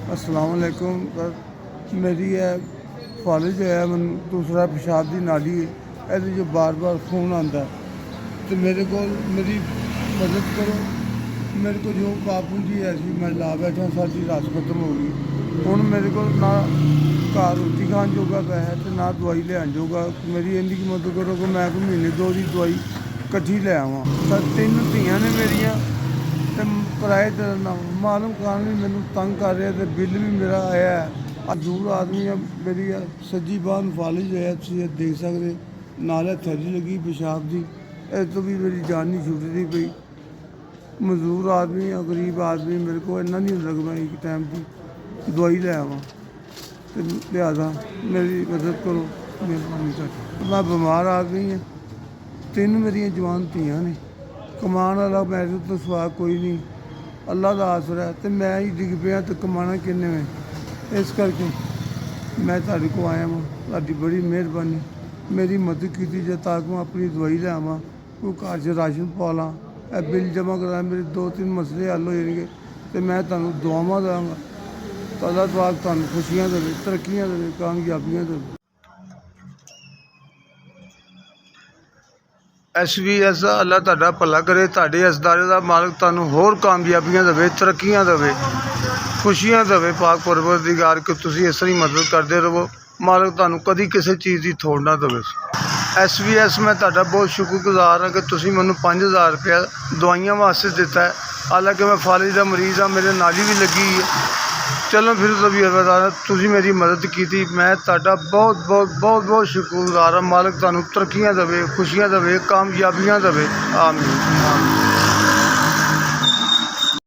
अस्सलाम वालेकुम सर। मेरी है फालिज है मैं दूसरा पेशाब की नाली है जो बार बार खून आता है तो मेरे को मेरी मदद करो। मेरे को जो बापू जी ऐसी मैं ला बैठा सारी रात खत्म हो गई। हूँ मेरे को ना घर रोटी खान जोगा पैसा तो ना दवाई लियान जोगा। मेरी इन्नी की मदद करो कि मैं कोई महीने दो की दवाई कट्ठी ले आवा। सर 3 ਧੀਆਂ ने मेरिया ਤੇ ਕਿਰਾਏ ਤੇ ਨਾ ਮਾਲੂਮ ਖਾਨ ਵੀ ਮੈਨੂੰ ਤੰਗ ਕਰ ਰਿਹਾ ਤੇ ਬਿੱਲ ਵੀ ਮੇਰਾ ਆਇਆ ਹੈ। ਮਜ਼ਦੂਰ ਆਦਮੀ ਆ ਮੇਰੀ ਸੱਜੀ ਬਾਂਹ ਨੂੰ ਫਾਲਿਜ ਹੋਇਆ ਤੁਸੀਂ ਇਹ ਦੇਖ ਸਕਦੇ ਨਾਲੇ ਥੈਲੀ ਲੱਗੀ ਪਿਸ਼ਾਬ ਦੀ। ਇਸ ਤੋਂ ਵੀ ਮੇਰੀ ਜਾਨ ਨਹੀਂ ਛੁੱਟਦੀ ਪਈ। ਮਜ਼ਦੂਰ ਆਦਮੀ ਆ ਗਰੀਬ ਆਦਮੀ ਮੇਰੇ ਕੋਲ ਇੰਨਾ ਨਹੀਂ ਹੁੰਦਾ ਕਿ ਮੈਂ ਇੱਕ ਟਾਈਮ ਦੀ ਦਵਾਈ ਲੈ ਆਵਾਂ ਤੇ ਲਿਆਦਾ ਮੇਰੀ ਮਦਦ ਕਰੋ ਮਿਹਰਬਾਨੀ ਕਰਕੇ। ਮੈਂ ਬਿਮਾਰ ਆਦਮੀ ਹਾਂ 3 ਮੇਰੀਆਂ ਜਵਾਨ ਧੀਆਂ ਨੇ कमान वाला मेरे तो सवा कोई नहीं अल्लाह का आसरा है तो मैं ही डिग पिया तो कमाना किन्ने में इस करके मैं तुहाडे को आया वां। तुहाडी बड़ी मेहरबानी मेरी मदद की जाए ताकि मैं अपनी दवाई ले आवां कोई घर च राशन पा ला बिल जमा करा मेरे 2-3 मसले हल हो जाएंगे तो मैं तुहानूं दुआवां देवांगा। अल्लाह पाक तुहानूं खुशियां देवे तरक्कियां देवे कामयाबियां देवे। SVS अल्लाह तुहाडा भला करे तुहाडे इस दारे दा मालक तुहानूं होर कामयाबियां देवे तरक्कियां देवे खुशियां देवे पाक परवरदिगार कि तुसीं इस तरह मदद करते रहो। मालक तुहानूं कदी किसी चीज़ की थोड़ ना देवे। SVS मैं तुहाडा बहुत शुक्रगुजार हाँ कि तुसीं मैनूं 5000 रुपया दवाइयां वास्ते दिता है। हालांकि मैं फालिज का मरीज़ हाँ मेरे नाली भी लगी है। चलो फिर तभी तुसीं मेरी मदद की थी मैं तुहाडा बहुत बहुत बहुत बहुत शुक्रगुजार हाँ। मालक तुहानूं तरक्कियां देवे खुशियां देवे कामयाबियां देवे आमीन।